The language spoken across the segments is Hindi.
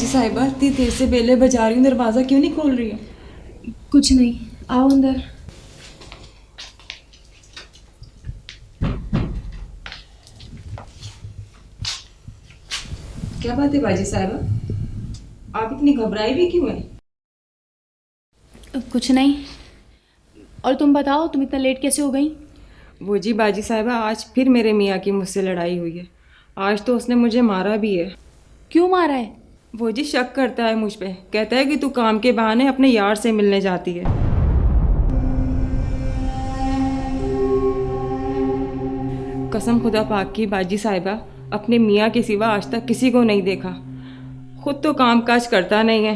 बाजी साहिबा इतनी तेज से बेले बजा रही हूँ, दरवाज़ा क्यों नहीं खोल रही हो? कुछ नहीं, आओ अंदर। क्या बात है बाजी साहिबा, आप इतनी घबराई भी क्यों हैं? कुछ नहीं। और तुम बताओ, तुम इतना लेट कैसे हो गई? वो जी बाजी साहिबा, आज फिर मेरे मियाँ की मुझसे लड़ाई हुई है। आज तो उसने मुझे मारा भी है। क्यों मारा है? वो जी शक करता है मुझ पे, कहता है कि तू काम के बहाने अपने यार से मिलने जाती है। कसम खुदा पाक की बाजी साहिबा, अपने मियाँ के सिवा आज तक किसी को नहीं देखा। खुद तो काम काज करता नहीं है।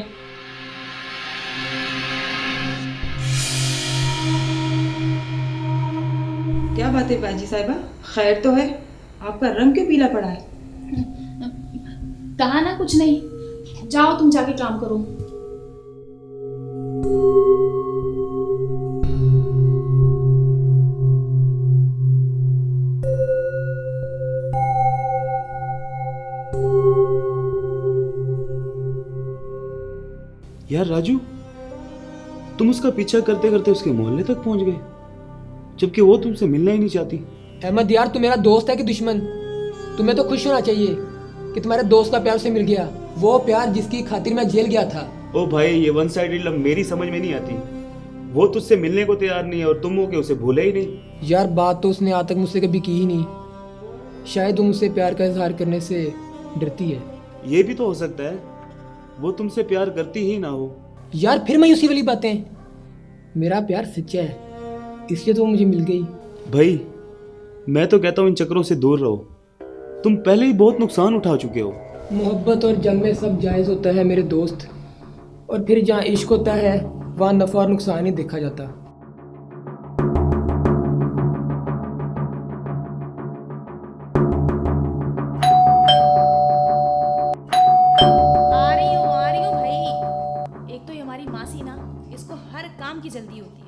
क्या बात है बाजी साहिबा, खैर तो है? आपका रंग क्यों पीला पड़ा है? कहा ना कुछ नहीं, जाओ तुम जाके काम करो। यार राजू, तुम उसका पीछा करते करते उसके मोहल्ले तक पहुंच गए, जबकि वो तुमसे मिलना ही नहीं चाहती। अहमद यार, तू मेरा दोस्त है कि दुश्मन? तुम्हें तो खुश होना चाहिए कि तुम्हारे दोस्त का प्यार उसे मिल गया, वो प्यार जिसकी खातिर मैं जेल गया था। ओ भाई, ये वन साइडेड लव मेरी समझ में नहीं आती। वो तुझसे मिलने को तैयार नहीं है और तुम हो के उसे भूले ही नहीं। यार बात तो उसने आज तक मुझसे कभी की ही नहीं। शायद वो मुझसे प्यार का इजहार करने से डरती है। ये भी तो हो सकता है वो तुमसे प्यार करती ही ना हो। यार फिर मैं उसी वाली बातें, मेरा प्यार सच्चा है, इसलिए तो वो मुझे मिल गई। भाई मैं तो कहता हूँ इन चक्करों से दूर रहो, तुम पहले ही बहुत नुकसान उठा चुके हो। मोहब्बत और जंग में सब जायज़ होता है मेरे दोस्त, और फिर जहाँ इश्क होता है वहाँ नफ़ा और नुकसान ही देखा जाता। आ रही हूँ भाई। एक तो ये हमारी मासी ना, इसको हर काम की जल्दी होती है।